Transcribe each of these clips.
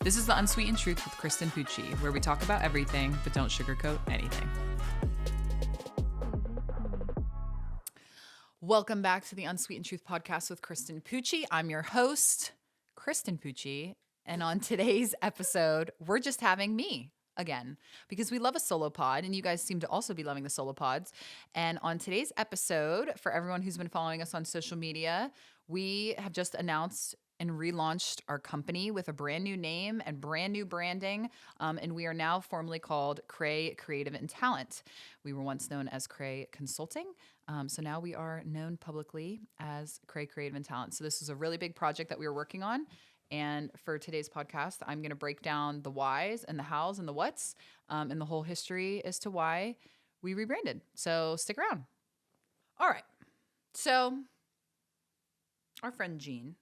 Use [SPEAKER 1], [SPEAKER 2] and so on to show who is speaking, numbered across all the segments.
[SPEAKER 1] This is the Unsweetened Truth with Kristen Pucci, where we talk about everything but don't sugarcoat anything. Welcome back to the Unsweetened Truth Podcast with Kristen Pucci. I'm your host, Kristen Pucci, and on today's episode, we're just having me again because we love a solo pod, and you guys seem to also be loving the solo pods. And on today's episode, for everyone who's been following us on social media, we have just announced and relaunched our company with a brand new name and brand new branding. And we are now formally called KRAE Creative Talent. We were once known as KRAE Consulting. So now we are known publicly as KRAE Creative Talent. So this is a really big project that we were working on. And for today's podcast, I'm going to break down the whys and the hows and the whats and the whole history as to why we rebranded. So stick around. All right. So our friend Jean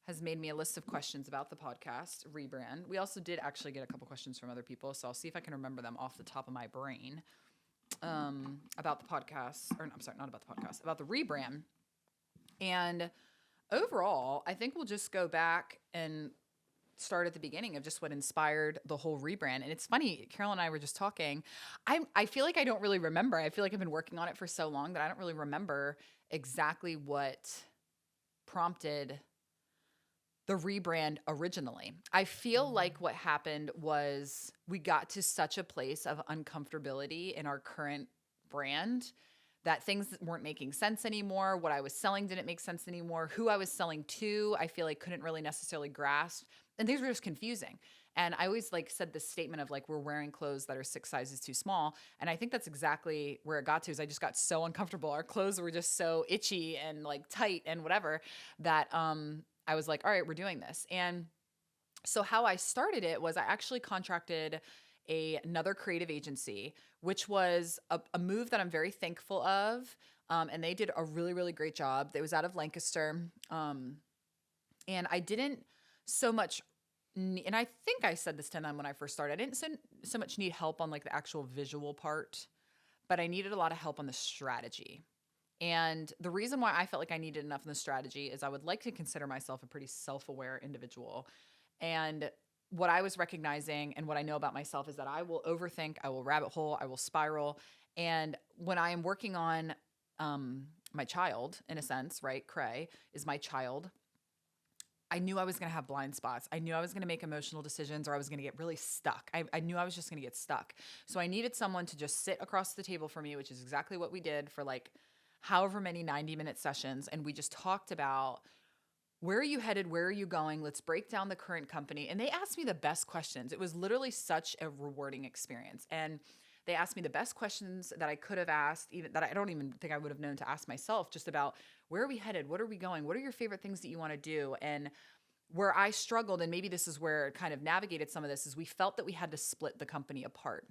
[SPEAKER 1] has made me a list of questions about the podcast, Rebrand. We also did actually get a couple questions from other people, so I'll see if I can remember them off the top of my brain about the podcast, or I'm sorry, not about the podcast, about the Rebrand. And overall, I think we'll just go back and start at the beginning of just what inspired the whole rebrand. And it's funny, Carol and I were just talking. I feel like I don't really remember. I feel like I've been working on it for so long that I don't really remember exactly what prompted the rebrand originally. I feel like what happened was we got to such a place of uncomfortability in our current brand that things weren't making sense anymore. What I was selling didn't make sense anymore. Who I was selling to, I feel like couldn't really necessarily grasp. And things were just confusing. And I always said this statement of we're wearing clothes that are 6 sizes too small. And I think that's exactly where it got to, is I just got so uncomfortable. Our clothes were just so itchy and tight and whatever that I was like, all right, we're doing this. And so how I started it was I actually contracted another creative agency, which was a move that I'm very thankful of. And they did a really, really great job. It was out of Lancaster. And I didn't so much, and I think I said this to them when I first started, I didn't so much need help on the actual visual part, but I needed a lot of help on the strategy. And the reason why I felt like I needed enough in the strategy is I would like to consider myself a pretty self-aware individual. And what I was recognizing and what I know about myself is that I will overthink, I will rabbit hole, I will spiral. And when I am working on my child, in a sense, right? KRAE is my child. I knew I was going to have blind spots. I knew I was going to make emotional decisions, or I was going to get really stuck. I knew I was just going to get stuck. So I needed someone to just sit across the table for me, which is exactly what we did for however many 90-minute sessions. And we just talked about, where are you headed? Where are you going? Let's break down the current company. And they asked me the best questions. It was literally such a rewarding experience. And they asked me the best questions that I could have asked, even that I don't even think I would have known to ask myself, just about, where are we headed? What are we going? What are your favorite things that you want to do? And where I struggled, and maybe this is where it kind of navigated some of this, is we felt that we had to split the company apart.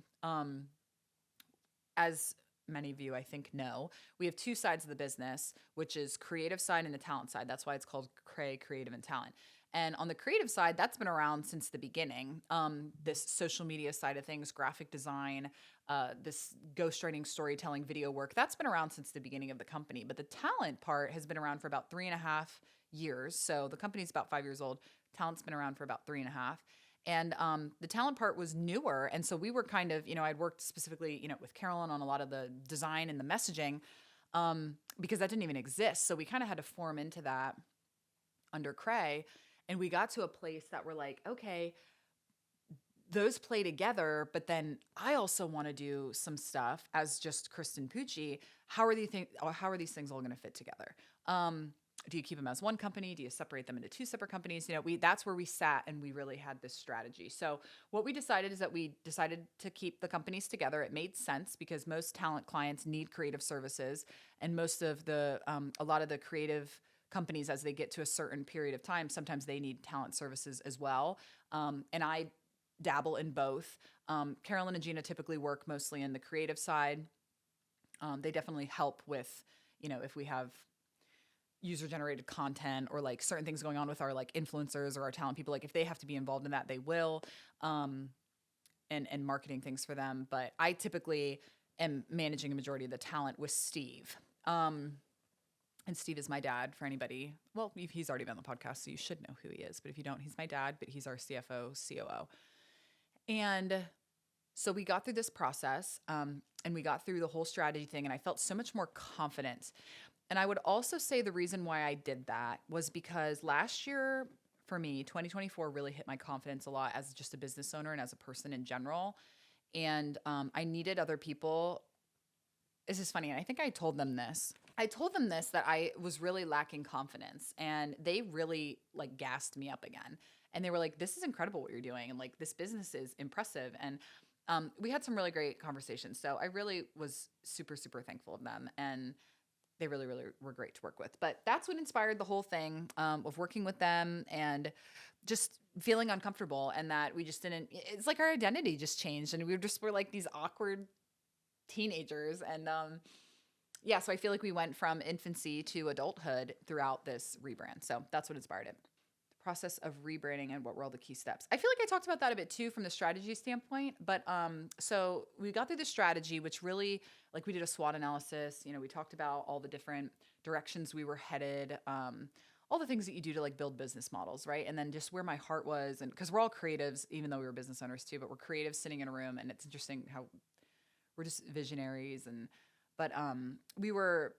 [SPEAKER 1] As many of you, I think, know, we have 2 sides of the business, which is creative side and the talent side. That's why it's called KRAE Creative and Talent. And on the creative side, that's been around since the beginning. This social media side of things, graphic design, this ghostwriting, storytelling, video work, that's been around since the beginning of the company. But the talent part has been around for about 3.5 years. So the company's about 5 years old. Talent's been around for about 3.5. And the talent part was newer. And so we were kind of, I'd worked specifically, with Carolyn on a lot of the design and the messaging because that didn't even exist. So we kind of had to form into that under KRAE. And we got to a place that we're like, okay, those play together, but then I also want to do some stuff as just Kristen Pucci. How are these things all going to fit together? Do you keep them as one company? Do you separate them into 2 separate companies? That's where we sat, and we really had this strategy. So what we decided is that we decided to keep the companies together. It made sense because most talent clients need creative services, and most of a lot of the creative companies, as they get to a certain period of time, sometimes they need talent services as well. And I dabble in both. Carolyn and Gina typically work mostly in the creative side. They definitely help with, if we have user-generated content or certain things going on with our influencers or our talent people, if they have to be involved in that, they will, and marketing things for them. But I typically am managing a majority of the talent with Steve. And Steve is my dad for anybody. Well, he's already been on the podcast, so you should know who he is. But if you don't, he's my dad, but he's our CFO, COO. And so we got through this process and we got through the whole strategy thing. And I felt so much more confident. And I would also say the reason why I did that was because last year for me, 2024 really hit my confidence a lot as just a business owner and as a person in general. And I needed other people. This is funny. And I think I told them this. I told them this, that I was really lacking confidence, and they really like gassed me up again. And they were like, this is incredible what you're doing. And like, this business is impressive. And we had some really great conversations. So I really was super, super thankful of them. And they really, really were great to work with. But that's what inspired the whole thing of working with them and just feeling uncomfortable, and that we just didn't, it's like our identity just changed, and were like these awkward teenagers. And yeah, so I feel like we went from infancy to adulthood throughout this rebrand. So that's what inspired it. The process of rebranding and what were all the key steps. I feel like I talked about that a bit too from the strategy standpoint. But so we got through the strategy, which really, like, we did a SWOT analysis. You know, we talked about all the different directions we were headed, all the things that you do to like build business models, right? And then just where my heart was, and because we're all creatives, even though we were business owners too, but we're creatives sitting in a room, and it's interesting how we're just visionaries. But we were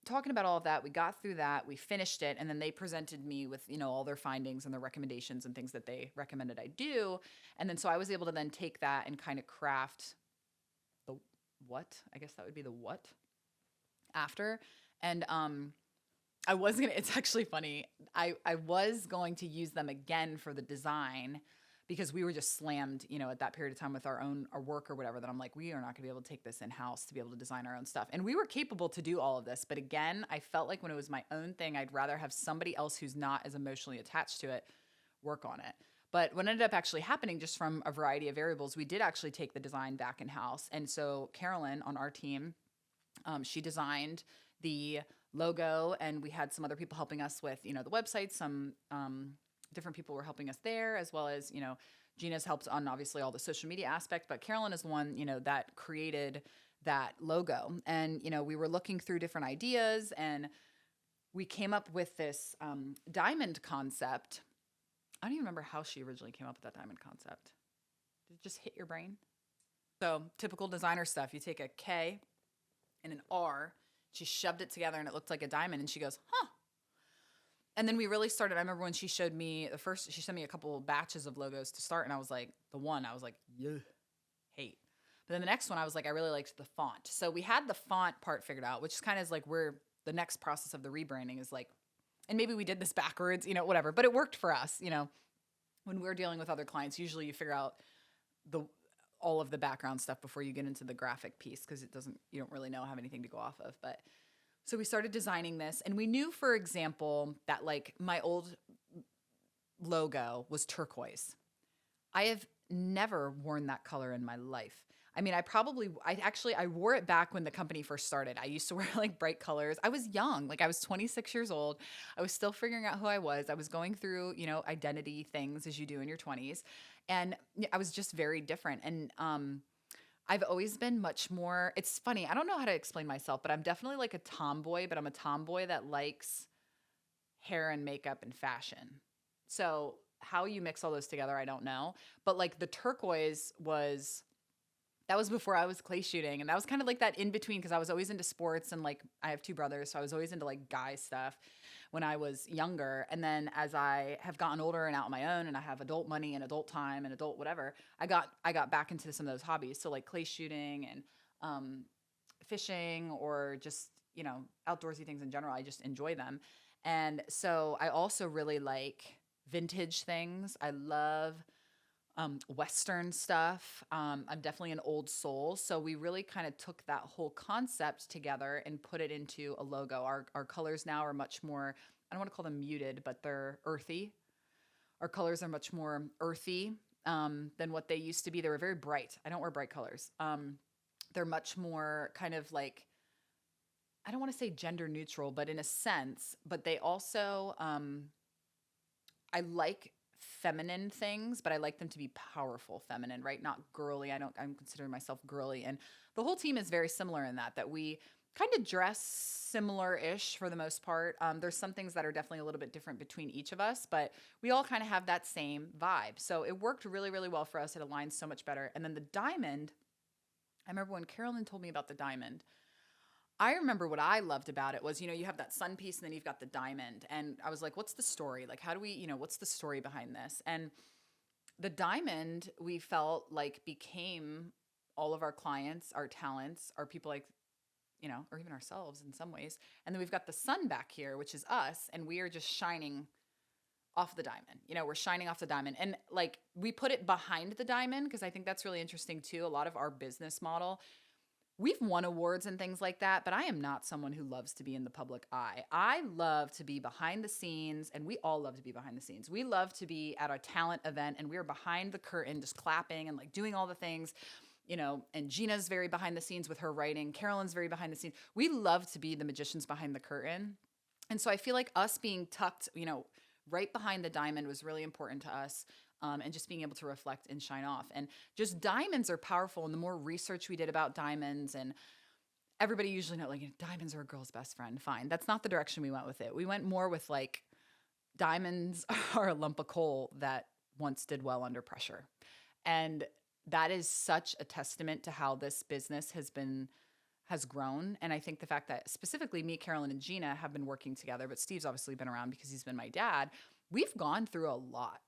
[SPEAKER 1] talking about all of that. We got through that. We finished it. And then they presented me with, you know, all their findings and their recommendations and things that they recommended I do. And then so I was able to then take that and kind of craft the what. I guess that would be the what after. And I was going to, it's actually funny. I was going to use them again for the design, because we were just slammed, you know, at that period of time with our work or whatever, that I'm like, we are not gonna be able to take this in-house to be able to design our own stuff. And we were capable to do all of this. But again, I felt like when it was my own thing, I'd rather have somebody else who's not as emotionally attached to it work on it. But what ended up actually happening, just from a variety of variables, we did actually take the design back in-house. And so Carolyn on our team, she designed the logo, and we had some other people helping us with, you know, the website. Some different people were helping us there, as well as, you know, Gina's helped on obviously all the social media aspect, but Carolyn is the one, you know, that created that logo. And, you know, we were looking through different ideas, and we came up with this diamond concept. I don't even remember how she originally came up with that diamond concept. Did it just hit your brain? So typical designer stuff. You take a K and an R, she shoved it together and it looked like a diamond, and she goes, huh. And then we really started. I remember when she showed me she sent me a couple batches of logos to start. And I was like, yeah, hate. But then the next one, I was like, I really liked the font. So we had the font part figured out, which is kind of is like where the next process of the rebranding is like, and maybe we did this backwards, you know, whatever, but it worked for us. You know, when we're dealing with other clients, usually you figure out all of the background stuff before you get into the graphic piece, because you don't really have anything to go off of. But so we started designing this, and we knew, for example, that like my old logo was turquoise. I have never worn that color in my life. I mean, I wore it back when the company first started. I used to wear like bright colors. I was young, like I was 26 years old. I was still figuring out who I was. I was going through, you know, identity things as you do in your 20s. And I was just very different. And I've always been much more, it's funny, I don't know how to explain myself, but I'm definitely like a tomboy, but I'm a tomboy that likes hair and makeup and fashion. So how you mix all those together, I don't know. But like the turquoise that was before I was clay shooting. And that was kind of like that in between, because I was always into sports, and like I have two brothers, so I was always into like guy stuff when I was younger. And then as I have gotten older and out on my own, and I have adult money and adult time and adult whatever, I got back into some of those hobbies. So like clay shooting and fishing, or just, you know, outdoorsy things in general. I just enjoy them. And so I also really like vintage things. I love Western stuff. I'm definitely an old soul. So we really kind of took that whole concept together and put it into a logo. Our colors now are much more, I don't want to call them muted, but they're earthy. Our colors are much more earthy than what they used to be. They were very bright. I don't wear bright colors. They're much more kind of like, I don't want to say gender neutral, but in a sense, but they also, I like feminine things, but I like them to be powerful feminine, right? Not girly. I'm considering myself girly. And the whole team is very similar in that we kind of dress similar-ish for the most part. There's some things that are definitely a little bit different between each of us, but we all kind of have that same vibe. So it worked really, really well for us. It aligned so much better. And then the diamond, I remember when Carolyn told me about the diamond, I remember what I loved about it was, you have that sun piece and then you've got the diamond. And I was like, what's the story? Like, how do we, what's the story behind this? And the diamond, we felt like became all of our clients, our talents, our people like, or even ourselves in some ways. And then we've got the sun back here, which is us. And we are just shining off the diamond. We're shining off the diamond. And like we put it behind the diamond because I think that's really interesting too. A lot of our business model, we've won awards and things like that, but I am not someone who loves to be in the public eye. I love to be behind the scenes, and we all love to be behind the scenes. We love to be at a talent event, and we're behind the curtain just clapping and like doing all the things, and Gina's very behind the scenes with her writing. Carolyn's very behind the scenes. We love to be the magicians behind the curtain. And so I feel like us being tucked, right behind the diamond was really important to us. And just being able to reflect and shine off. And just diamonds are powerful. And the more research we did about diamonds, and everybody usually know, like, diamonds are a girl's best friend. Fine. That's not the direction we went with it. We went more with like, diamonds are a lump of coal that once did well under pressure. And that is such a testament to how this business has grown. And I think the fact that specifically me, Carolyn, and Gina have been working together, but Steve's obviously been around because he's been my dad. We've gone through a lot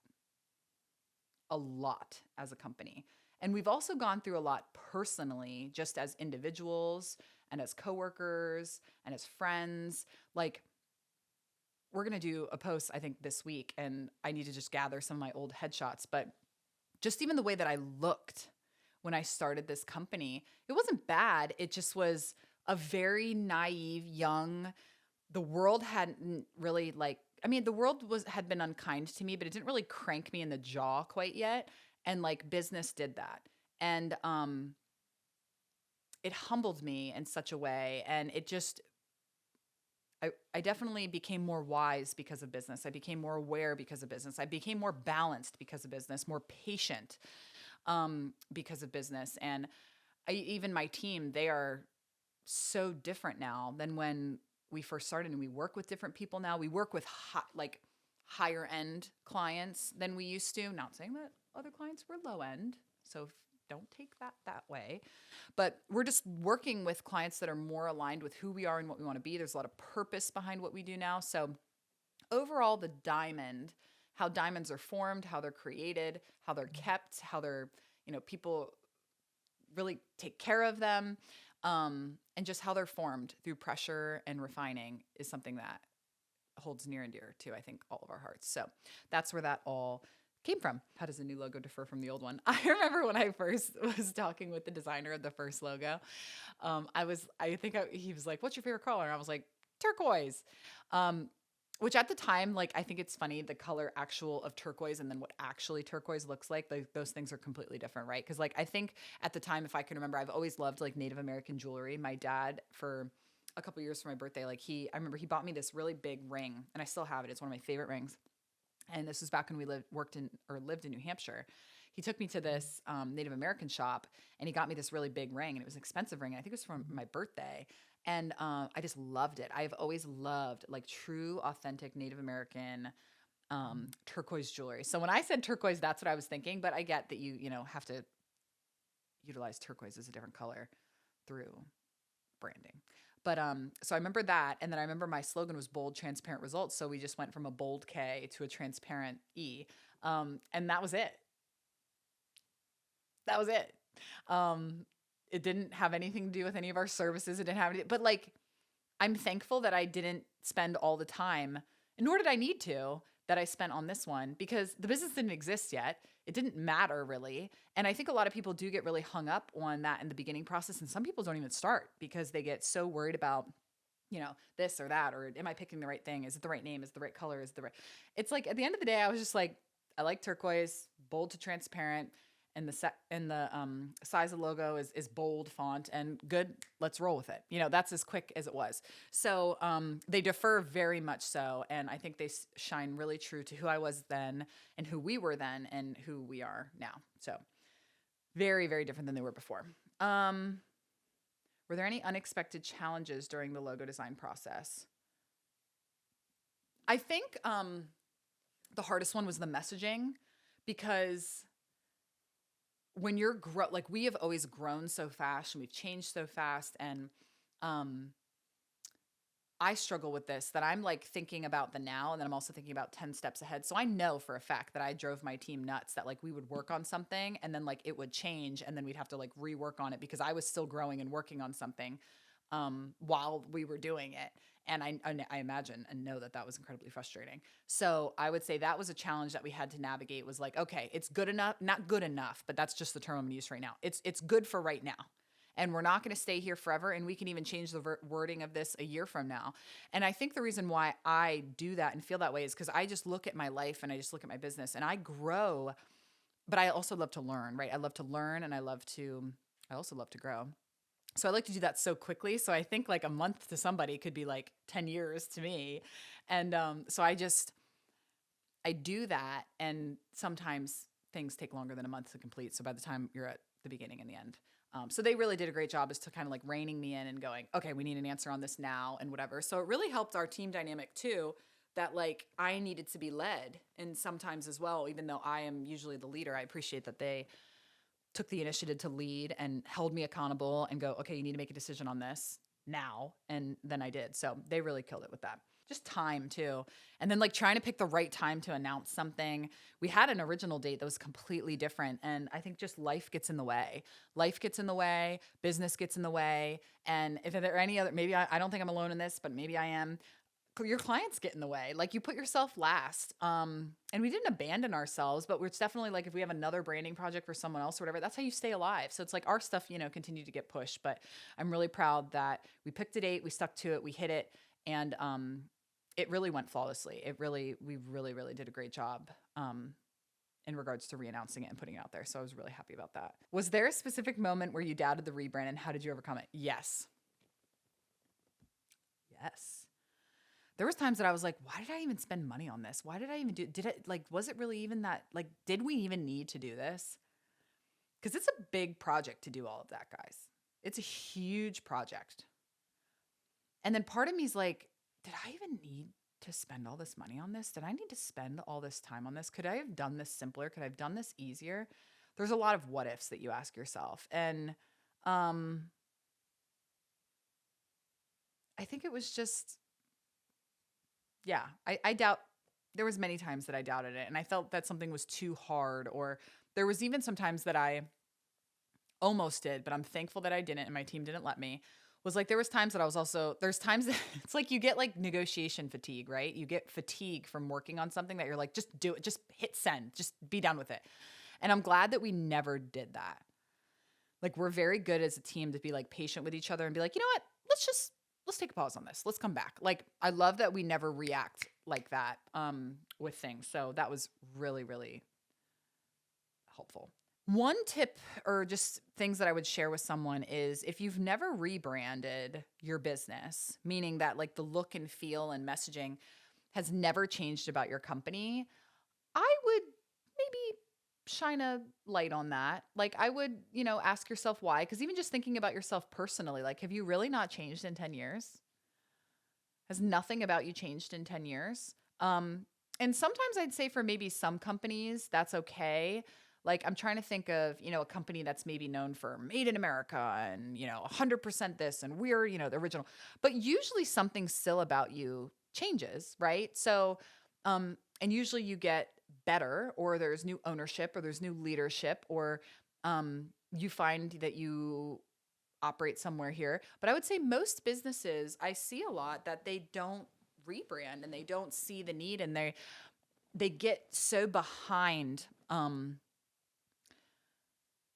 [SPEAKER 1] as a company. And we've also gone through a lot personally, just as individuals and as coworkers and as friends. Like, we're going to do a post, I think, this week, and I need to just gather some of my old headshots. But just even the way that I looked when I started this company, it wasn't bad. It just was a very naive, young, the world hadn't really the world had been unkind to me, but it didn't really crank me in the jaw quite yet. And like business did that. And it humbled me in such a way. And it just, I definitely became more wise because of business. I became more aware because of business. I became more balanced because of business, more patient because of business. And even my team, they are so different now than when we first started, and we work with different people now. We work with higher end clients than we used to. Not saying that other clients were low end, so don't take that way. But we're just working with clients that are more aligned with who we are and what we want to be. There's a lot of purpose behind what we do now. So overall, the diamond, how diamonds are formed, how they're created, how they're kept, how they're, people really take care of them. And just how they're formed through pressure and refining is something that holds near and dear to, I think, all of our hearts. So that's where that all came from. How does the new logo differ from the old one? I remember when I first was talking with the designer of the first logo, he was like, "What's your favorite color?" And I was like, "Turquoise." Which at the time, like, I think it's funny, the color actual of turquoise and then what actually turquoise looks like those things are completely different, right? Because like, I think at the time, if I can remember, I've always loved like Native American jewelry. My dad, for a couple years for my birthday, like I remember he bought me this really big ring, and I still have it. It's one of my favorite rings. And this was back when we lived in New Hampshire. He took me to this Native American shop, and he got me this really big ring, and it was an expensive ring. I think it was from my birthday. And I just loved it. I've always loved like true, authentic Native American turquoise jewelry. So when I said turquoise, that's what I was thinking. But I get that you have to utilize turquoise as a different color through branding. But so I remember that. And then I remember my slogan was bold, transparent results. So we just went from a bold K to a transparent E. And that was it. That was it. It didn't have anything to do with any of our services. It didn't have any, but like, I'm thankful that I didn't spend all the time, nor did I need to, that I spent on this one, because the business didn't exist yet. It didn't matter really. And I think a lot of people do get really hung up on that in the beginning process. And some people don't even start because they get so worried about, this or that, or am I picking the right thing? Is it the right name? Is it the right color? Is it the right? It's like, at the end of the day, I was just like, I like turquoise, bold to transparent. And the size of the logo is bold font and good. Let's roll with it. That's as quick as it was. So they differ very much so. And I think they shine really true to who I was then and who we were then and who we are now. So very, very different than they were before. Were there any unexpected challenges during the logo design process? I think the hardest one was the messaging, because when you're like, we have always grown so fast and we've changed so fast, and I struggle with this, that I'm like thinking about the now, and then I'm also thinking about 10 steps ahead. So I know for a fact that I drove my team nuts, that like we would work on something and then like it would change, and then we'd have to like rework on it because I was still growing and working on something while we were doing it. And I imagine and know that that was incredibly frustrating. So I would say that was a challenge that we had to navigate, was like, okay, it's good enough, not good enough, but that's just the term I'm gonna use right now. It's good for right now. And we're not going to stay here forever. And we can even change the wording of this a year from now. And I think the reason why I do that and feel that way is because I just look at my life and I just look at my business and I grow, but I also love to learn, right? I love to learn, and I also love to grow. So I like to do that so quickly. So I think like a month to somebody could be like 10 years to me. And so I do that. And sometimes things take longer than a month to complete. So by the time you're at the beginning and the end. So they really did a great job as to kind of like reining me in and going, okay, we need an answer on this now and whatever. So it really helped our team dynamic too, that like I needed to be led. And sometimes as well, even though I am usually the leader, I appreciate that they took the initiative to lead and held me accountable and go, okay, you need to make a decision on this now. And then I did. So they really killed it with that. Just time too. And then like trying to pick the right time to announce something. We had an original date that was completely different. And I think just life gets in the way. Life gets in the way, business gets in the way. And if there are any other, maybe I don't think I'm alone in this, but maybe I am. Your clients get in the way. Like you put yourself last. And we didn't abandon ourselves, but we're definitely like, if we have another branding project for someone else or whatever, that's how you stay alive. So it's like our stuff, continued to get pushed, but I'm really proud that we picked a date, we stuck to it, we hit it. And it really went flawlessly. We really did a great job in regards to re-announcing it and putting it out there. So I was really happy about that. Was there a specific moment where you doubted the rebrand, and how did you overcome it? Yes. There was times that I was like, why did I even spend money on this? Why did I even was it really even that, like, did we even need to do this? Because it's a big project to do all of that, guys. It's a huge project. And then part of me is like, did I even need to spend all this money on this? Did I need to spend all this time on this? Could I have done this simpler? Could I have done this easier? There's a lot of what ifs that you ask yourself. And I think it was just, I doubt, there was many times that I doubted it. And I felt that something was too hard, or there was even some times that I almost did, but I'm thankful that I didn't and my team didn't let me. Was like, there was times that I was also, there's times that it's like you get like negotiation fatigue, right? You get fatigue from working on something that you're like, just do it, just hit send, just be done with it. And I'm glad that we never did that. Like, we're very good as a team to be like patient with each other and be like, you know what, let's take a pause on this. Let's come back. Like, I love that we never react like that with things. So that was really, really helpful. One tip, or just things that I would share with someone, is if you've never rebranded your business, meaning that like the look and feel and messaging has never changed about your company, I would maybe shine a light on that. Like, I would, ask yourself why. Because even just thinking about yourself personally, like, have you really not changed in 10 years? Has nothing about you changed in 10 years? And sometimes I'd say for maybe some companies, that's okay. Like, I'm trying to think of, a company that's maybe known for made in America and, 100% this, and we're, the original. But usually something still about you changes, right? So, and usually you get better, or there's new ownership, or there's new leadership, or you find that you operate somewhere here. But I would say most businesses, I see a lot that they don't rebrand and they don't see the need, and they get so behind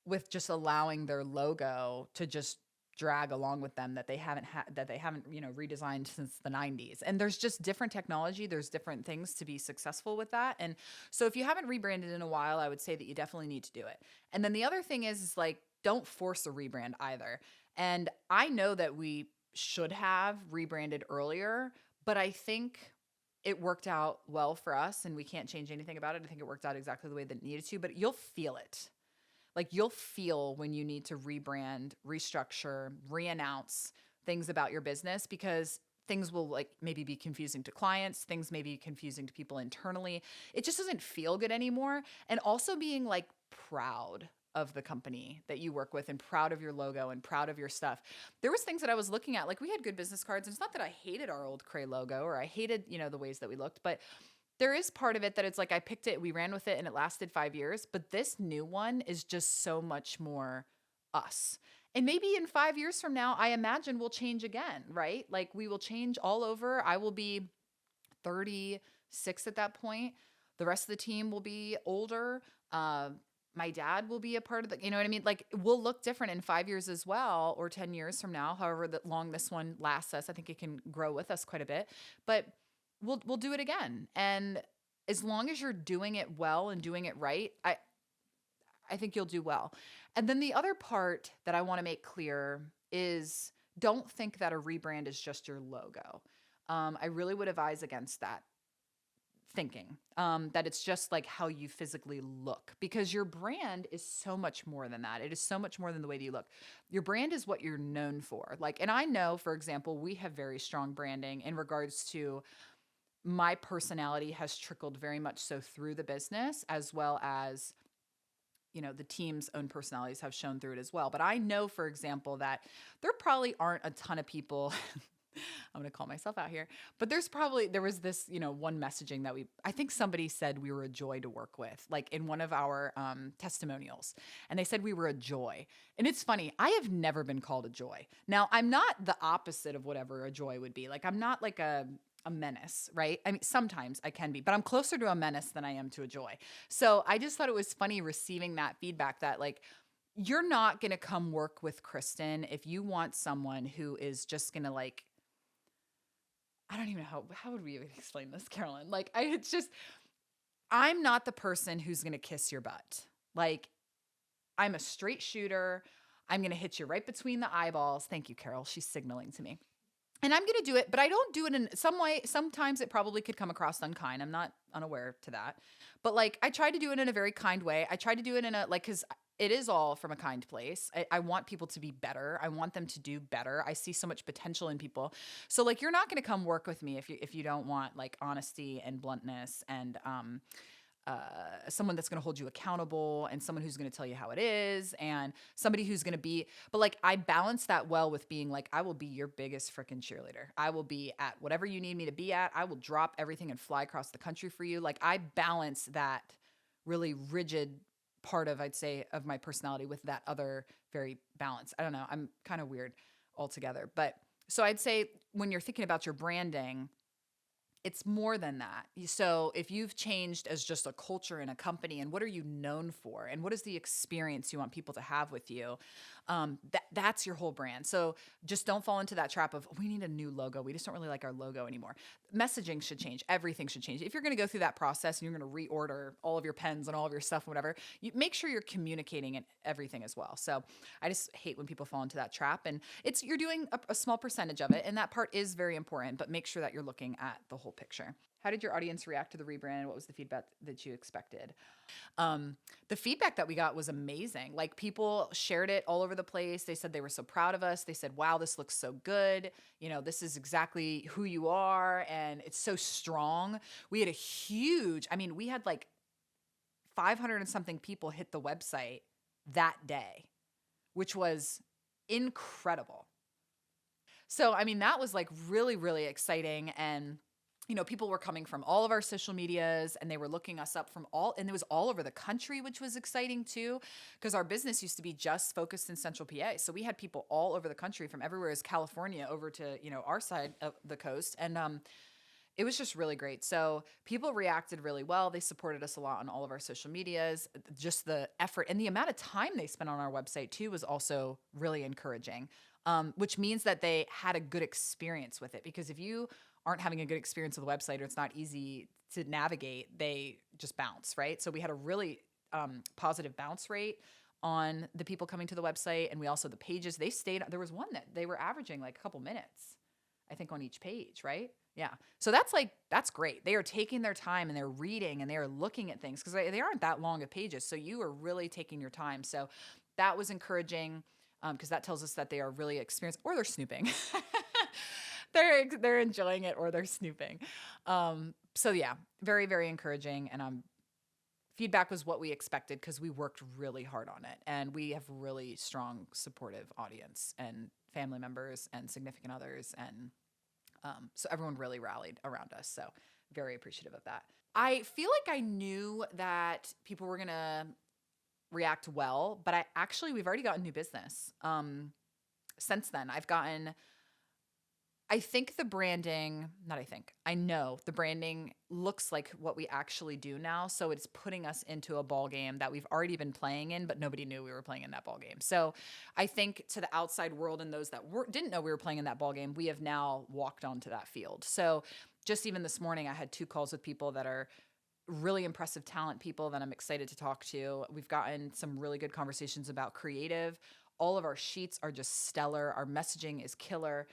[SPEAKER 1] with just allowing their logo to just drag along with them, that they haven't redesigned since the 90s. And there's just different technology. There's different things to be successful with that. And so if you haven't rebranded in a while, I would say that you definitely need to do it. And then the other thing is like, don't force a rebrand either. And I know that we should have rebranded earlier, but I think it worked out well for us, and we can't change anything about it. I think it worked out exactly the way that it needed to, but you'll feel it. Like you'll feel when you need to rebrand, restructure, re-announce things about your business because things will like maybe be confusing to clients, things may be confusing to people internally. It just doesn't feel good anymore. And also being like proud of the company that you work with and proud of your logo and proud of your stuff. There was things that I was looking at, like we had good business cards. And it's not that I hated our old KRAE logo or I hated, the ways that we looked, but there is part of it that it's like I picked it, we ran with it, and it lasted 5 years. But this new one is just so much more us. And maybe in 5 years from now, I imagine we'll change again, right? Like we will change all over. I will be 36 at that point. The rest of the team will be older. My dad will be a part of the, you know what I mean? Like we'll look different in 5 years as well, or 10 years from now, however long this one lasts us. I think it can grow with us quite a bit, but we'll do it again. And as long as you're doing it well and doing it right, I think you'll do well. And then the other part that I want to make clear is don't think that a rebrand is just your logo. I really would advise against that thinking, that it's just like how you physically look, because your brand is so much more than that. It is so much more than the way that you look. Your brand is what you're known for. Like, and I know, for example, we have very strong branding in regards to my personality has trickled very much so through the business, as well as the team's own personalities have shown through it as well. But I know, for example, that there probably aren't a ton of people I'm going to call myself out here, but there was this, one messaging that I think somebody said we were a joy to work with, like in one of our testimonials, and they said we were a joy. And it's funny, I have never been called a joy. Now, I'm not the opposite of whatever a joy would be. Like, I'm not like a menace, right? I mean, sometimes I can be, but I'm closer to a menace than I am to a joy. So I just thought it was funny receiving that feedback that like, you're not going to come work with Kristen if you want someone who is just going to like, I don't even know how would we even explain this, Carolyn? Like, I'm not the person who's going to kiss your butt. Like, I'm a straight shooter. I'm going to hit you right between the eyeballs. Thank you, Carol. She's signaling to me. And I'm going to do it, but I don't do it in some way. Sometimes it probably could come across unkind. I'm not unaware to that. But like, I try to do it in a very kind way. I try to do it in a, like, cause it is all from a kind place. I want people to be better. I want them to do better. I see so much potential in people. So like, you're not going to come work with me if you don't want like honesty and bluntness and, someone that's going to hold you accountable and someone who's going to tell you how it is and somebody who's going to be, but like I balance that well with being like, I will be your biggest freaking cheerleader. I will be at whatever you need me to be at. I will drop everything and fly across the country for you. Like I balance that really rigid part of, I'd say, of my personality with that other very balanced. I don't know. I'm kind of weird altogether. But so I'd say when you're thinking about your branding, it's more than that. So if you've changed as just a culture in a company and what are you known for and what is the experience you want people to have with you, that's your whole brand. So just don't fall into that trap of we need a new logo. We just don't really like our logo anymore. Messaging should change. Everything should change. If you're going to go through that process and you're going to reorder all of your pens and all of your stuff, whatever, you make sure you're communicating and everything as well. So I just hate when people fall into that trap, and you're doing a small percentage of it. And that part is very important, but make sure that you're looking at the whole picture. How did your audience react to the rebrand? What was the feedback that you expected? The feedback that we got was amazing. Like people shared it all over the place. They said they were so proud of us. They said, wow, this looks so good. This is exactly who you are. And it's so strong. We had we had like 500 and something people hit the website that day, which was incredible. So, that was like really, really exciting. And people were coming from all of our social medias and they were looking us up and it was all over the country, which was exciting too, because our business used to be just focused in Central PA. So we had people all over the country from everywhere as California over to, our side of the coast. And, it was just really great. So people reacted really well. They supported us a lot on all of our social medias. Just the effort and the amount of time they spent on our website too was also really encouraging, which means that they had a good experience with it. Because if you aren't having a good experience with the website or it's not easy to navigate, they just bounce, right? So we had a really positive bounce rate on the people coming to the website. And we also, the pages, there was one that they were averaging like a couple minutes, I think, on each page, right? Yeah. So that's great. They are taking their time and they're reading and they are looking at things because they aren't that long of pages. So you are really taking your time. So that was encouraging because that tells us that they are really experienced or they're snooping. They're enjoying it or they're snooping. So yeah, very, very encouraging. And feedback was what we expected because we worked really hard on it. And we have really strong, supportive audience and family members and significant others. And so everyone really rallied around us. So very appreciative of that. I feel like I knew that people were going to react well, but we've already gotten new business. Since then, I know the branding looks like what we actually do now. So it's putting us into a ball game that we've already been playing in, but nobody knew we were playing in that ball game. So I think to the outside world and those that didn't know we were playing in that ball game, we have now walked onto that field. So just even this morning, I had 2 calls with people that are really impressive talent people that I'm excited to talk to. We've gotten some really good conversations about creative. All of our sheets are just stellar. Our messaging is killer.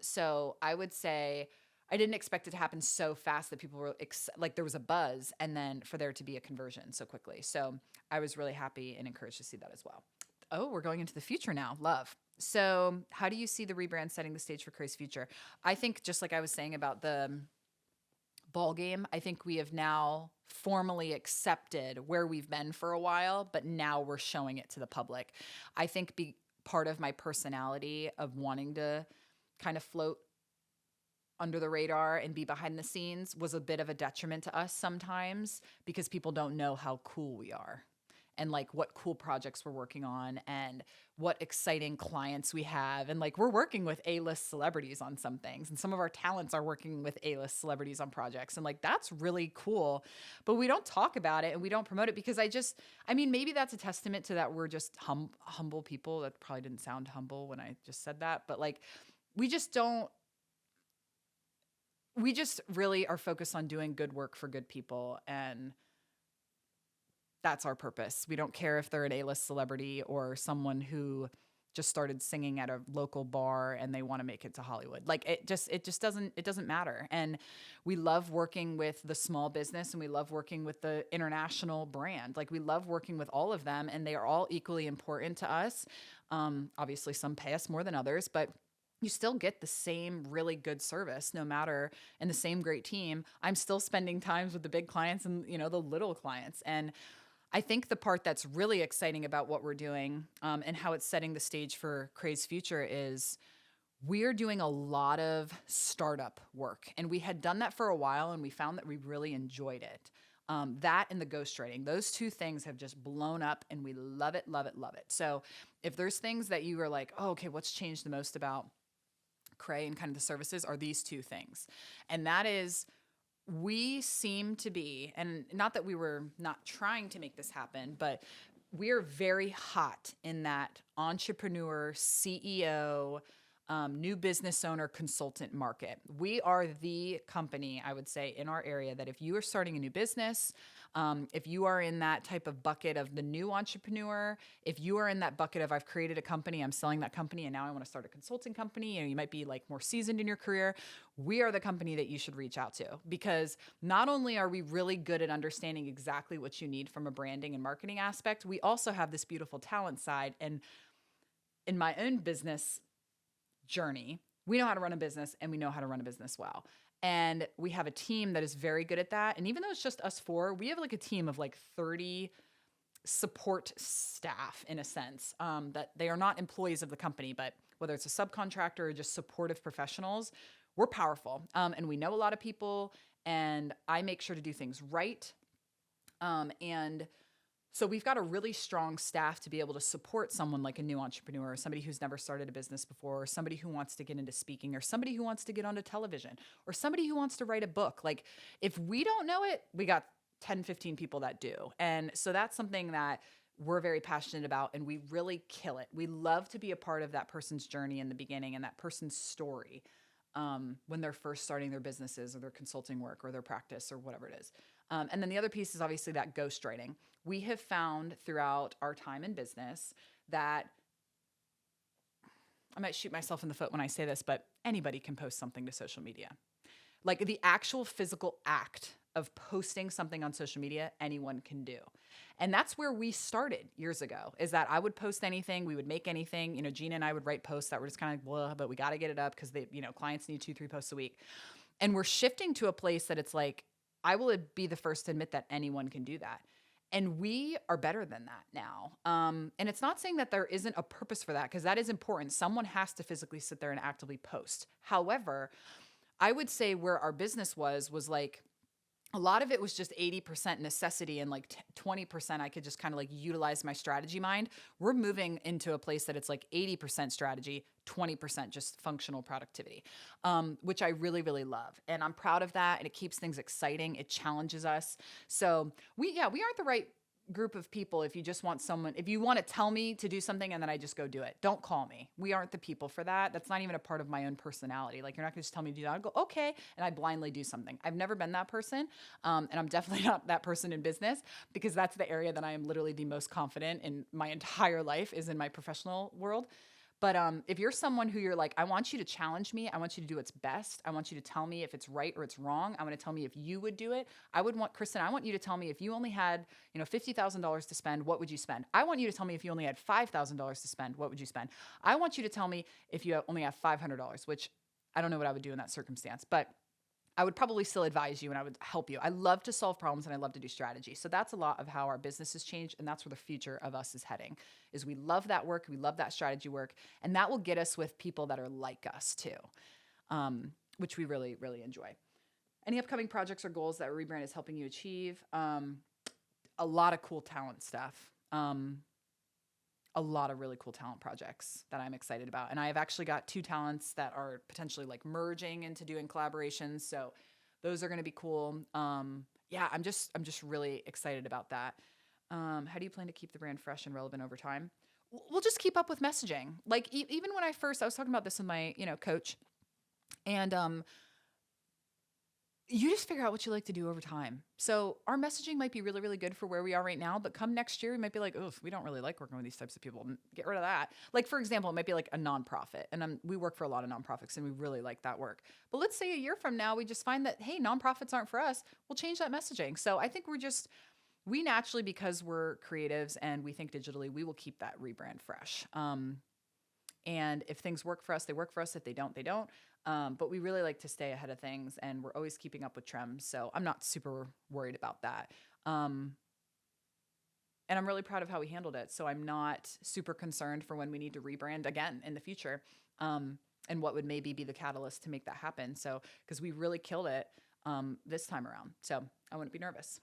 [SPEAKER 1] So I would say I didn't expect it to happen so fast that people were like there was a buzz and then for there to be a conversion so quickly. So I was really happy and encouraged to see that as well. Oh, we're going into the future now. Love. So how do you see the rebrand setting the stage for KRAE's future? I think just like I was saying about the ball game, I think we have now formally accepted where we've been for a while, but now we're showing it to the public. I think part of my personality of wanting to kind of float under the radar and be behind the scenes was a bit of a detriment to us sometimes because people don't know how cool we are and like what cool projects we're working on and what exciting clients we have. And like we're working with A-list celebrities on some things and some of our talents are working with A-list celebrities on projects. And like, that's really cool, but we don't talk about it and we don't promote it because maybe that's a testament to that we're just humble people. That probably didn't sound humble when I just said that, but like, we just really are focused on doing good work for good people. And that's our purpose. We don't care if they're an A-list celebrity or someone who just started singing at a local bar and they want to make it to Hollywood. Like it doesn't matter. And we love working with the small business and we love working with the international brand. Like we love working with all of them and they are all equally important to us. Obviously some pay us more than others, but you still get the same really good service no matter, and the same great team. I'm still spending times with the big clients and, the little clients. And I think the part that's really exciting about what we're doing and how it's setting the stage for KRAE's future is we're doing a lot of startup work. And we had done that for a while and we found that we really enjoyed it. That and the ghostwriting, those 2 things have just blown up and we love it, love it, love it. So if there's things that you are like, oh, okay, what's changed the most about KRAE and kind of the services are these 2 things. And that is we seem to be, and not that we were not trying to make this happen, but we're very hot in that entrepreneur, CEO, new business owner, consultant market. We are the company, I would say, in our area that if you are starting a new business, if you are in that type of bucket of the new entrepreneur, if you are in that bucket of I've created a company, I'm selling that company, and now I want to start a consulting company, you might be like more seasoned in your career, we are the company that you should reach out to because not only are we really good at understanding exactly what you need from a branding and marketing aspect, we also have this beautiful talent side. And in my own business journey, we know how to run a business and we know how to run a business well. And we have a team that is very good at that. And even though it's just us 4, we have like a team of like 30 support staff in a sense, that they are not employees of the company, but whether it's a subcontractor or just supportive professionals, we're powerful. And we know a lot of people and I make sure to do things right. And so we've got a really strong staff to be able to support someone like a new entrepreneur, or somebody who's never started a business before, or somebody who wants to get into speaking, or somebody who wants to get onto television, or somebody who wants to write a book. Like if we don't know it, we got 10, 15 people that do. And so that's something that we're very passionate about and we really kill it. We love to be a part of that person's journey in the beginning and that person's story when they're first starting their businesses or their consulting work or their practice or whatever it is. And then the other piece is obviously that ghostwriting. We have found throughout our time in business that I might shoot myself in the foot when I say this, but anybody can post something to social media. Like the actual physical act of posting something on social media, anyone can do. And that's where we started years ago, is that I would post anything, we would make anything. You know, Gina and I would write posts that were just kind of blah, but we got to get it up because they, you know, clients need 2-3 posts a week. And we're shifting to a place that it's like, I will be the first to admit that anyone can do that. And we are better than that now. And it's not saying that there isn't a purpose for that, because that is important. Someone has to physically sit there and actively post. However, I would say where our business was like, a lot of it was just 80% necessity and like 20% I could just kind of like utilize my strategy mind. We're moving into a place that it's like 80% strategy, 20% just functional productivity, which I really, really love. And I'm proud of that. And it keeps things exciting. It challenges us. So we aren't the right group of people. If you just want someone, if you want to tell me to do something and then I just go do it, don't call me. We aren't the people for that. That's not even a part of my own personality. Like, you're not going to just tell me to do that. I'll go, okay. And I blindly do something. I've never been that person. And I'm definitely not that person in business, because that's the area that I am literally the most confident in my entire life, is in my professional world. But if you're someone who you're like, I want you to challenge me. I want you to do what's best. I want you to tell me if it's right or it's wrong. I want to tell me if you would do it. Kristen, I want you to tell me if you only had, $50,000 to spend, what would you spend? I want you to tell me if you only had $5,000 to spend, what would you spend? I want you to tell me if you only have $500, which I don't know what I would do in that circumstance, but I would probably still advise you and I would help you. I love to solve problems and I love to do strategy. So that's a lot of how our business has changed. And that's where the future of us is heading, is we love that work. We love that strategy work. And that will get us with people that are like us too, which we really, really enjoy. Any upcoming projects or goals that Rebrand is helping you achieve? A lot of cool talent stuff. A lot of really cool talent projects that I'm excited about. And I have actually got 2 talents that are potentially like merging into doing collaborations. So those are going to be cool. Yeah, I'm just really excited about that. How do you plan to keep the brand fresh and relevant over time? We'll just keep up with messaging. Like even when I was talking about this with my, coach, and you just figure out what you like to do over time. So our messaging might be really, really good for where we are right now, but come next year, we might be like, oh, we don't really like working with these types of people. Get rid of that. Like, for example, it might be like a nonprofit, and we work for a lot of nonprofits and we really like that work. But let's say a year from now, we just find that, hey, nonprofits aren't for us. We'll change that messaging. So I think we naturally, because we're creatives and we think digitally, we will keep that rebrand fresh. And if things work for us, they work for us. If they don't, they don't. But we really like to stay ahead of things, and we're always keeping up with trends. So I'm not super worried about that. And I'm really proud of how we handled it. So I'm not super concerned for when we need to rebrand again in the future, and what would maybe be the catalyst to make that happen. So, because we really killed it this time around. So I wouldn't be nervous.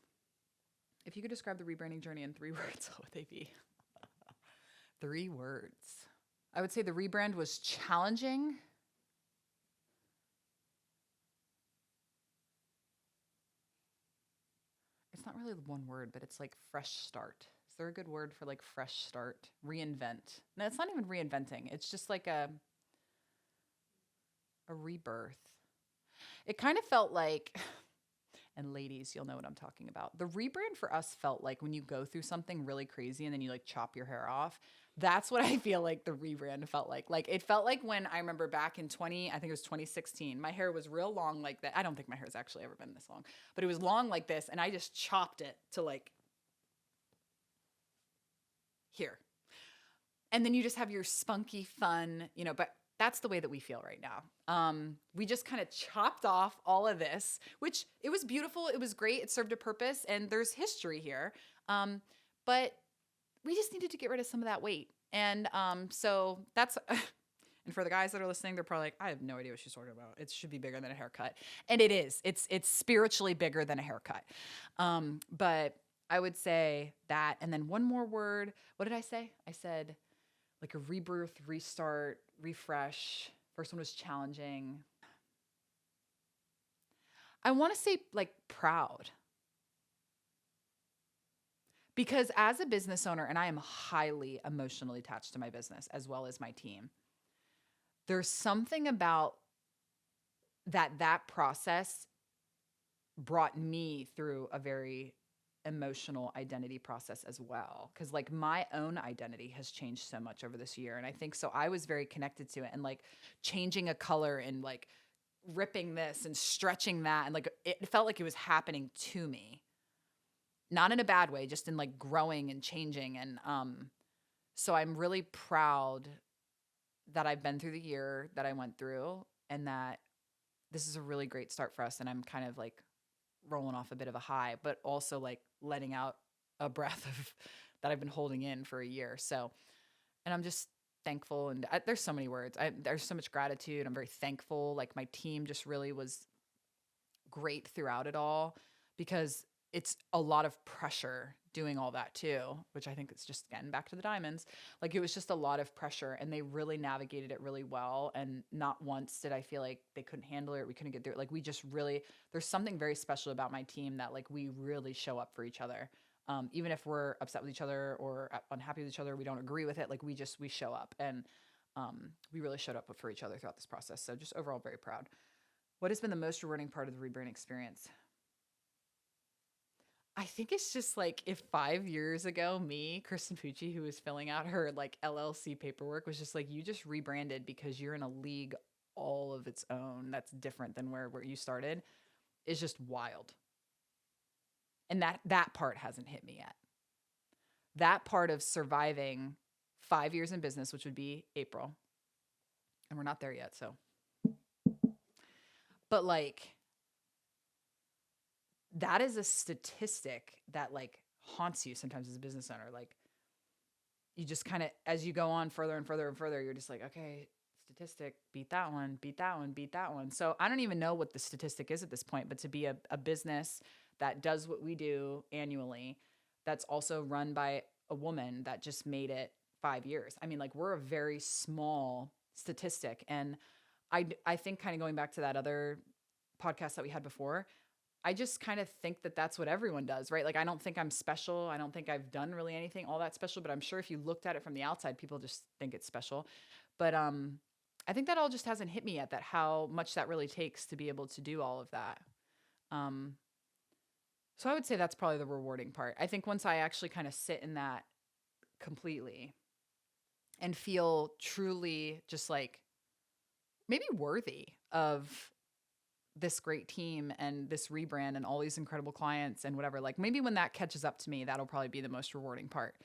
[SPEAKER 1] If you could describe the rebranding journey in 3 words, what would they be? 3 words. I would say the rebrand was challenging. It's not really one word, but it's like fresh start. Is there a good word for like fresh start? Reinvent. No, it's not even reinventing. It's just like a rebirth. It kind of felt like, and ladies, you'll know what I'm talking about. The rebrand for us felt like when you go through something really crazy and then you like chop your hair off. That's what I feel like the rebrand felt like. Like, it felt like when I remember back in I think it was 2016, my hair was real long like that. I don't think my hair's actually ever been this long, but it was long like this. And I just chopped it to like here. And then you just have your spunky fun, but that's the way that we feel right now. We just kind of chopped off all of this, which it was beautiful. It was great. It served a purpose and there's history here. But we just needed to get rid of some of that weight. And so that's, and for the guys that are listening, they're probably like, I have no idea what she's talking about. It should be bigger than a haircut. And it is. It's spiritually bigger than a haircut. But I would say that. And then one more word. What did I say? I said like a rebirth, restart, refresh. First one was challenging. I want to say like proud. Because as a business owner, and I am highly emotionally attached to my business as well as my team, there's something about that process brought me through a very emotional identity process as well. Because like my own identity has changed so much over this year. And I think so I was very connected to it, and like changing a color and like ripping this and stretching that. And like, it felt like it was happening to me, not in a bad way, just in like growing and changing. And, so I'm really proud that I've been through the year that I went through, and that this is a really great start for us. And I'm kind of like rolling off a bit of a high, but also like letting out a breath of that I've been holding in for a year. So, and I'm just thankful. And there's so many words. There's so much gratitude. I'm very thankful. Like my team just really was great throughout it all, because it's a lot of pressure doing all that too, which I think it's just, again, back to the diamonds. Like it was just a lot of pressure, and they really navigated it really well. And not once did I feel like they couldn't handle it or we couldn't get through it. Like we just really, there's something very special about my team that like we really show up for each other. Even if we're upset with each other or unhappy with each other, we don't agree with it. Like we show up, and we really showed up for each other throughout this process. So just overall very proud. What has been the most rewarding part of the rebrand experience? I think it's just like if 5 years ago, me, Kristen Pucci, who was filling out her like LLC paperwork, was just like, you just rebranded because you're in a league all of its own that's different than where you started, is just wild. And that part hasn't hit me yet. That part of surviving 5 years in business, which would be April, and we're not there yet. So, but like, that is a statistic that like haunts you sometimes as a business owner. Like you just kind of, as you go on further and further and further, you're just like, okay, statistic, beat that one, beat that one, beat that one. So I don't even know what the statistic is at this point, but to be a business that does what we do annually, that's also run by a woman that just made it 5 years. I mean, like we're a very small statistic. And I think, kind of going back to that other podcast that we had before, I just kind of think that that's what everyone does, right? Like, I don't think I'm special. I don't think I've done really anything all that special, but I'm sure if you looked at it from the outside, people just think it's special. But I think that all just hasn't hit me yet, that how much that really takes to be able to do all of that. So I would say that's probably the rewarding part. I think once I actually kind of sit in that completely and feel truly just like maybe worthy of this great team and this rebrand and all these incredible clients and whatever, like maybe when that catches up to me, that'll probably be the most rewarding part.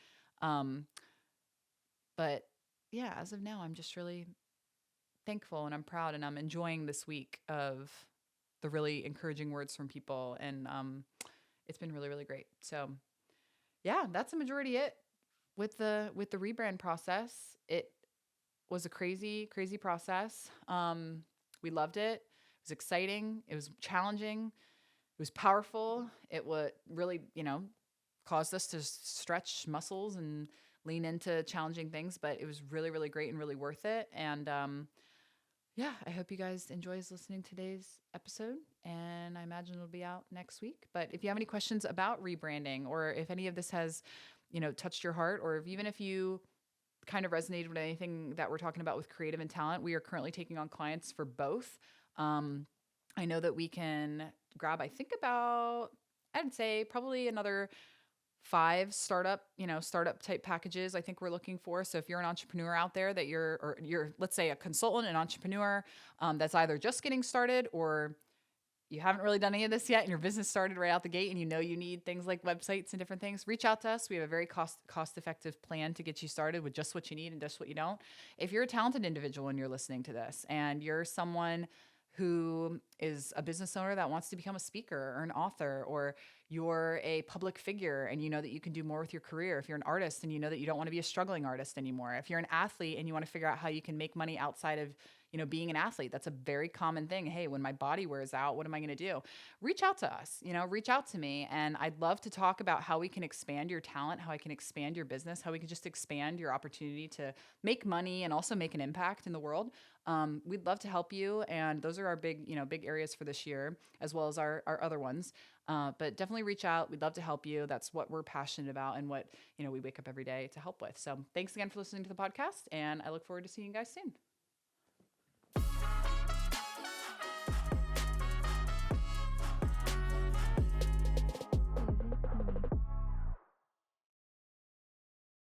[SPEAKER 1] But yeah, as of now, I'm just really thankful and I'm proud, and I'm enjoying this week of the really encouraging words from people. And it's been really, really great. So yeah, that's the majority it with the rebrand process. It was a crazy, crazy process. We loved it. It was exciting. It was challenging. It was powerful. It would really, caused us to stretch muscles and lean into challenging things, but it was really, really great and really worth it. And yeah, I hope you guys enjoy listening to today's episode, and I imagine it'll be out next week. But if you have any questions about rebranding, or if any of this has, touched your heart, or even if you kind of resonated with anything that we're talking about with creative and talent, we are currently taking on clients for both. I know that we can grab, I think about, I'd say probably another 5 startup type packages I think we're looking for. So if you're an entrepreneur out there that you're let's say a consultant, an entrepreneur that's either just getting started, or you haven't really done any of this yet and your business started right out the gate and you need things like websites and different things, reach out to us. We have a very cost-effective plan to get you started with just what you need and just what you don't. If you're a talented individual and you're listening to this, and you're someone who is a business owner that wants to become a speaker or an author, or you're a public figure and you know that you can do more with your career, if you're an artist and you know that you don't want to be a struggling artist anymore, if you're an athlete and you want to figure out how you can make money outside of being an athlete, that's a very common thing. Hey, when my body wears out, what am I going to do? Reach out to us, reach out to me. And I'd love to talk about how we can expand your talent, how I can expand your business, how we can just expand your opportunity to make money and also make an impact in the world. We'd love to help you. And those are our big areas for this year, as well as our other ones. But definitely reach out. We'd love to help you. That's what we're passionate about and what, we wake up every day to help with. So thanks again for listening to the podcast, and I look forward to seeing you guys soon.